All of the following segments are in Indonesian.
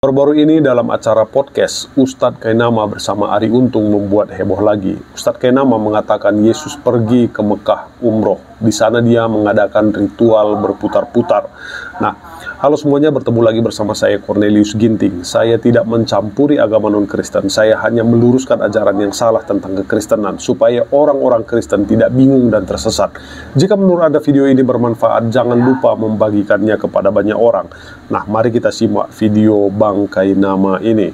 Baru-baru ini dalam acara podcast, Ustadz Kainama bersama Ari Untung membuat heboh lagi. Ustadz Kainama mengatakan Yesus pergi ke Mekah umroh. Di sana dia mengadakan ritual berputar-putar. Nah, halo semuanya, bertemu lagi bersama saya Cornelius Ginting. Saya tidak mencampuri agama non-Kristen, saya hanya meluruskan ajaran yang salah tentang kekristenan supaya orang-orang Kristen tidak bingung dan tersesat. Jika menurut Anda video ini bermanfaat, jangan lupa membagikannya kepada banyak orang. Nah, mari kita simak video Bang Kainama ini.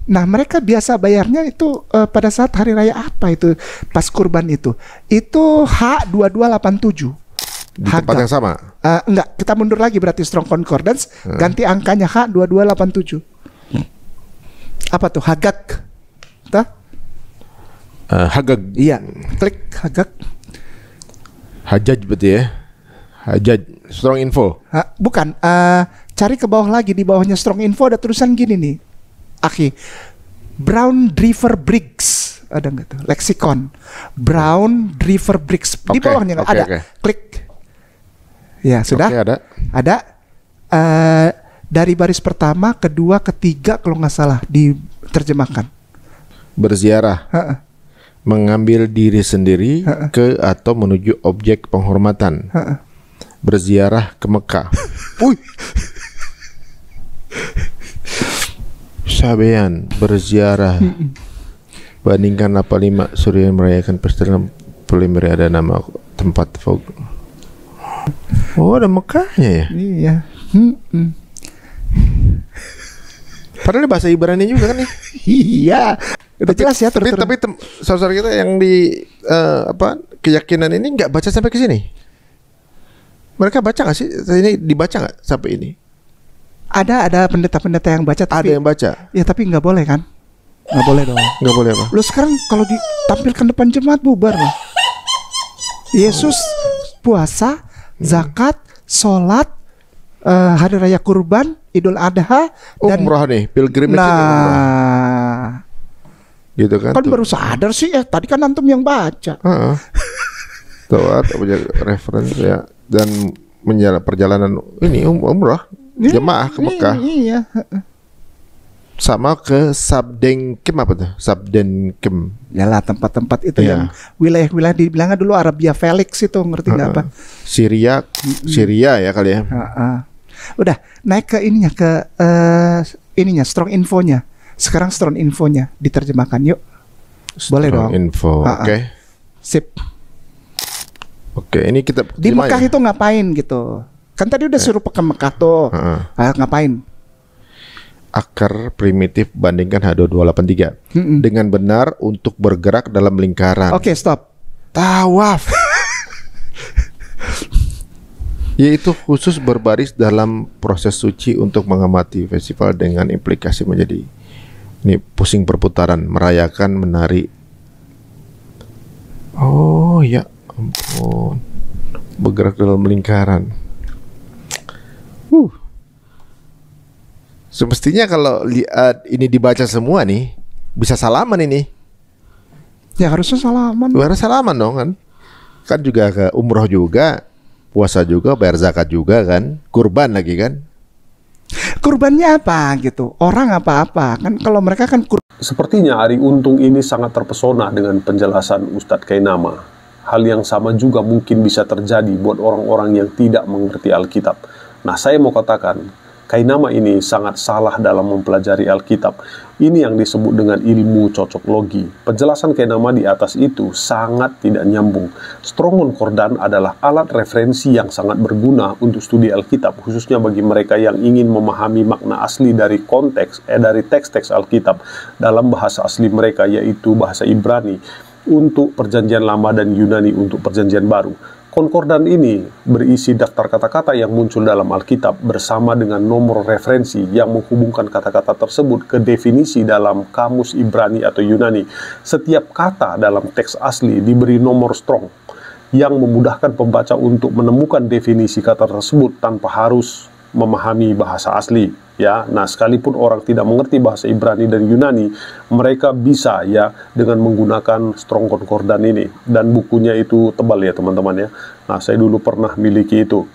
Nah, mereka biasa bayarnya itu pada saat hari raya apa itu? Pas kurban itu H2287. Di tempat yang sama? Enggak, kita mundur lagi berarti Strong Concordance, ganti angkanya H2287. Apa tuh? Hagag. Hagag. Iya, klik Hagag. Hajjaj berarti ya? Hajjaj, Strong Info. Bukan, cari ke bawah lagi, di bawahnya Strong Info ada tulisan gini nih. Aki, Brown Driver Briggs, ada nggak tuh? Lexicon, Brown Driver Briggs. Di bawahnya nggak ada. Klik. Ya sudah. Ada. Dari baris pertama, kedua, ketiga kalau nggak salah diterjemahkan. Berziarah. Mengambil diri sendiri ke atau menuju objek penghormatan. Berziarah ke Mekah. Sabean berziarah. Bandingkan 85 Surya merayakan pesta Polimeri, ada nama tempat fog. Oh, ada Mekahnya ya? Iya. Padahal bahasa Ibrani juga kan nih. Iya. Udah jelas ya. Tapi saudara kita yang di keyakinan ini nggak baca sampai ke sini. Mereka baca nggak sih? Ini dibaca nggak sampai ini? Ada pendeta-pendeta yang baca. Tapi, ada yang baca. Ya tapi nggak boleh kan? Nggak boleh dong. Nggak boleh apa? Lu sekarang kalau ditampilkan depan jemaat bubar loh. Yesus puasa, zakat, sholat, hari raya kurban, Idul Adha, dan umrah nih, pilgrimage. Nah, gitu kan? Kan baru sadar sih ya. Tadi kan antum yang baca. Tuh, punya referensi ya. Dan perjalanan ini umrah jemaah ke Mekah. Iya. Sama ke Sabdenkem, apa tuh? Sabdenkem. Yalah, tempat-tempat itu yang wilayah-wilayah dibilangnya dulu Arabia Felix itu, ngerti nggak apa? Syria ya kali ya. Udah naik ke ininya, ke ininya Strong Infonya. Sekarang Strong Infonya diterjemahkan, yuk. Boleh dong. Info, oke. Sip. Oke, ini kita di Mekah itu ngapain gitu? Kan tadi udah suruh ke Mekah tuh. Ngapain? Akar primitif bandingkan H2283 dengan benar untuk bergerak dalam lingkaran. Oke, stop. Tawaf. Yaitu khusus berbaris dalam proses suci untuk mengamati festival dengan implikasi menjadi ini pusing perputaran, merayakan, menari. Oh ya ampun, bergerak dalam lingkaran. Semestinya kalau lihat ini dibaca semua nih, bisa salaman ini. Ya harusnya salaman. Harus salaman dong kan. Kan juga ke umroh juga, puasa juga, bayar zakat juga kan, kurban lagi kan. Kurbannya apa gitu? Orang apa-apa kan, kalau mereka kan Sepertinya Ari Untung ini sangat terpesona dengan penjelasan Ustadz Kainama. Hal yang sama juga mungkin bisa terjadi buat orang-orang yang tidak mengerti Alkitab. Nah, saya mau katakan, Kainama ini sangat salah dalam mempelajari Alkitab. Ini yang disebut dengan ilmu cocok logi. Penjelasan Kainama di atas itu sangat tidak nyambung. Strong Concordance adalah alat referensi yang sangat berguna untuk studi Alkitab, khususnya bagi mereka yang ingin memahami makna asli dari dari teks-teks Alkitab dalam bahasa asli mereka, yaitu bahasa Ibrani untuk Perjanjian Lama dan Yunani untuk Perjanjian Baru. Konkordan ini berisi daftar kata-kata yang muncul dalam Alkitab bersama dengan nomor referensi yang menghubungkan kata-kata tersebut ke definisi dalam kamus Ibrani atau Yunani. Setiap kata dalam teks asli diberi nomor strong yang memudahkan pembaca untuk menemukan definisi kata tersebut tanpa harus memahami bahasa asli. Ya, nah sekalipun orang tidak mengerti bahasa Ibrani dan Yunani, mereka bisa ya dengan menggunakan Strong Concordance ini, dan bukunya itu tebal ya teman-teman ya. Nah, saya dulu pernah miliki itu.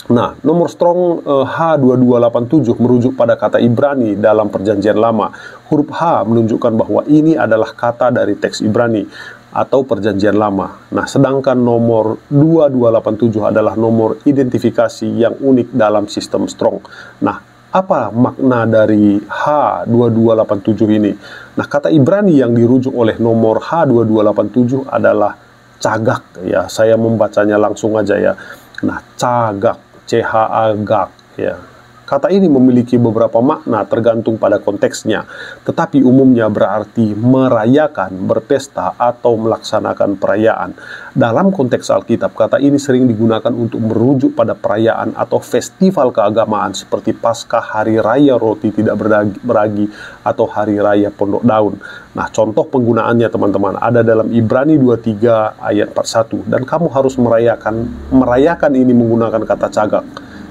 Nah, nomor strong H2287 merujuk pada kata Ibrani dalam Perjanjian Lama. Huruf H menunjukkan bahwa ini adalah kata dari teks Ibrani atau Perjanjian Lama. Nah, sedangkan nomor 2287 adalah nomor identifikasi yang unik dalam sistem strong. Nah, apa makna dari H2287 ini? Nah, kata Ibrani yang dirujuk oleh nomor H2287 adalah cagak ya. Saya membacanya langsung aja ya. Nah, cagak, C-H-A-G-A-K ya. Kata ini memiliki beberapa makna tergantung pada konteksnya, tetapi umumnya berarti merayakan, berpesta, atau melaksanakan perayaan. Dalam konteks Alkitab, kata ini sering digunakan untuk merujuk pada perayaan atau festival keagamaan seperti Paskah, Hari Raya Roti Tidak Beragi, atau Hari Raya Pondok Daun. Nah, contoh penggunaannya teman-teman ada dalam Ibrani 23 ayat 41, dan kamu harus merayakan ini menggunakan kata cagak.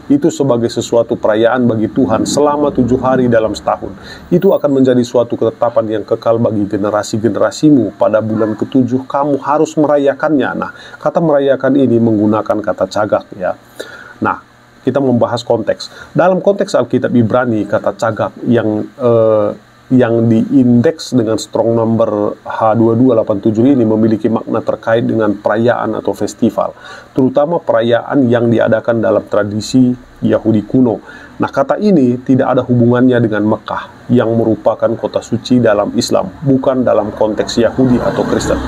Itu sebagai sesuatu perayaan bagi Tuhan selama 7 hari dalam setahun. Itu akan menjadi suatu ketetapan yang kekal bagi generasi-generasimu. Pada bulan ke-7 kamu harus merayakannya. Nah, kata merayakan ini menggunakan kata cagak ya. Nah, kita membahas konteks. Dalam konteks Alkitab Ibrani, kata cagak yang diindeks dengan strong number H2287 ini memiliki makna terkait dengan perayaan atau festival, terutama perayaan yang diadakan dalam tradisi Yahudi kuno. Nah, kata ini tidak ada hubungannya dengan Mekah yang merupakan kota suci dalam Islam, bukan dalam konteks Yahudi atau Kristen.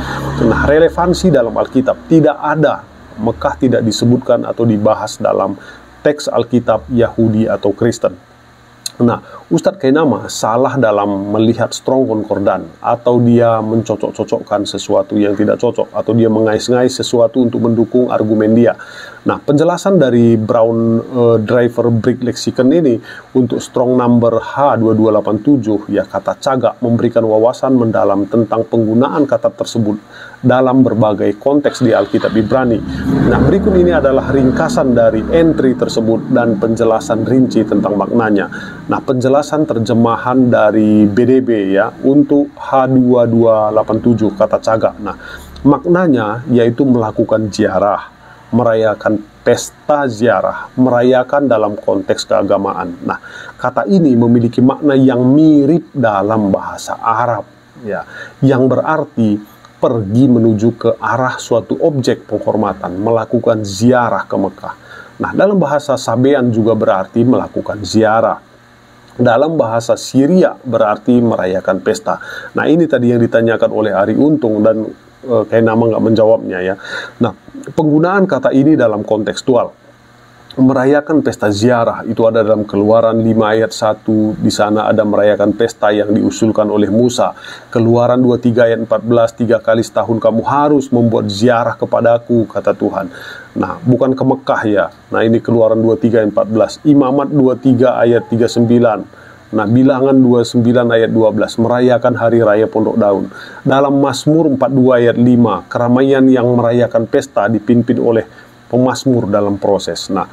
Nah, relevansi dalam Alkitab tidak ada. Mekah tidak disebutkan atau dibahas dalam teks Alkitab Yahudi atau Kristen. Nah, Ustadz Kainama salah dalam melihat strong konkordan, atau dia mencocok-cocokkan sesuatu yang tidak cocok, atau dia mengais-ngais sesuatu untuk mendukung argumen dia. Nah, penjelasan dari Brown Driver Brick Lexicon ini untuk strong number H2287 ya, kata cagak memberikan wawasan mendalam tentang penggunaan kata tersebut dalam berbagai konteks di Alkitab Ibrani. Nah, berikut ini adalah ringkasan dari entry tersebut dan penjelasan rinci tentang maknanya. Nah, penjelasan terjemahan dari BDB ya untuk H2287 kata cagak. Nah, maknanya yaitu melakukan ziarah, merayakan pesta ziarah, merayakan dalam konteks keagamaan. Nah, kata ini memiliki makna yang mirip dalam bahasa Arab ya, yang berarti pergi menuju ke arah suatu objek penghormatan, melakukan ziarah ke Mekah. Nah, dalam bahasa Sabean juga berarti melakukan ziarah. Dalam bahasa Syria berarti merayakan pesta. Nah, ini tadi yang ditanyakan oleh Ari Untung dan Kainama nggak menjawabnya ya. Nah, penggunaan kata ini dalam kontekstual. Merayakan pesta ziarah itu ada dalam Keluaran 5 ayat 1. Di sana ada merayakan pesta yang diusulkan oleh Musa. Keluaran 23 ayat 14, 3 kali setahun kamu harus membuat ziarah kepadaku, kata Tuhan. Nah, bukan ke Mekah ya. Nah, ini Keluaran 23 ayat 14. Imamat 23 ayat 39. Nah, Bilangan 29 ayat 12, merayakan hari raya Pondok Daun. Dalam Mazmur 42 ayat 5, keramaian yang merayakan pesta dipimpin oleh pemazmur dalam proses. Nah,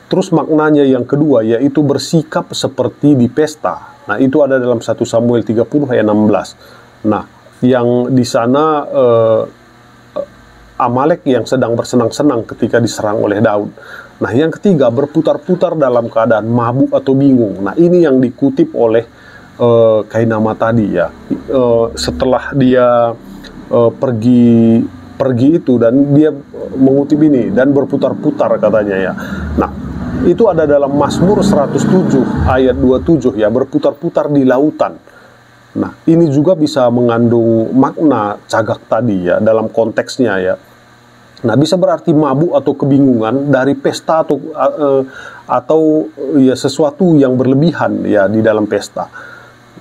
terus maknanya yang kedua yaitu bersikap seperti di pesta. Nah, itu ada dalam 1 Samuel 30 ayat 16. Nah, yang di sana Amalek yang sedang bersenang-senang ketika diserang oleh Daud. Nah, yang ketiga berputar-putar dalam keadaan mabuk atau bingung. Nah, ini yang dikutip oleh Kainama tadi ya. Setelah dia pergi itu dan dia mengutip ini dan berputar-putar katanya ya. Nah, itu ada dalam Mazmur 107 ayat 27 ya, berputar-putar di lautan. Nah, ini juga bisa mengandung makna cagak tadi ya dalam konteksnya ya. Nah, bisa berarti mabuk atau kebingungan dari pesta atau ya sesuatu yang berlebihan ya di dalam pesta.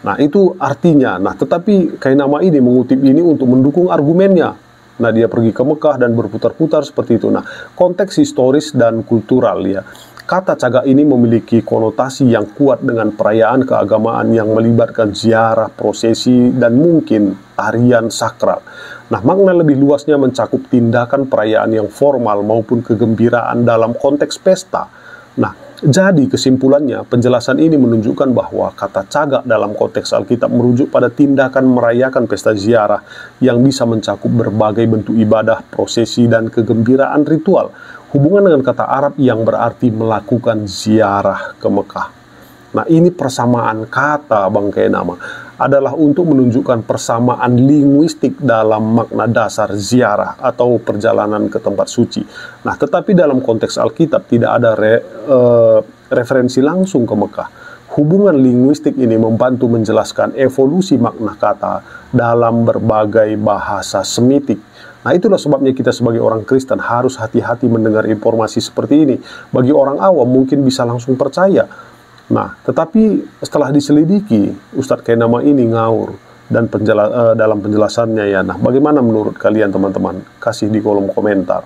Nah, itu artinya. Nah, tetapi Kainama ini mengutip ini untuk mendukung argumennya. Nah, dia pergi ke Mekah dan berputar-putar seperti itu. Nah, konteks historis dan kultural ya. Kata cagak ini memiliki konotasi yang kuat dengan perayaan keagamaan yang melibatkan ziarah, prosesi, dan mungkin tarian sakral. Nah, makna lebih luasnya mencakup tindakan perayaan yang formal maupun kegembiraan dalam konteks pesta. Nah, Jadi kesimpulannya, penjelasan ini menunjukkan bahwa kata cagak dalam konteks Alkitab merujuk pada tindakan merayakan pesta ziarah yang bisa mencakup berbagai bentuk ibadah, prosesi, dan kegembiraan ritual. Hubungan dengan kata Arab yang berarti melakukan ziarah ke Mekah. Nah, ini persamaan kata Bang Kenama adalah untuk menunjukkan persamaan linguistik dalam makna dasar ziarah atau perjalanan ke tempat suci. Nah, tetapi dalam konteks Alkitab tidak ada referensi langsung ke Mekah. Hubungan linguistik ini membantu menjelaskan evolusi makna kata dalam berbagai bahasa Semitik. Nah, itulah sebabnya kita sebagai orang Kristen harus hati-hati mendengar informasi seperti ini. Bagi orang awam mungkin bisa langsung percaya. Nah, tetapi setelah diselidiki, Ustadz Kainama ini ngawur dan dalam penjelasannya ya. Nah, bagaimana menurut kalian teman-teman? Kasih di kolom komentar.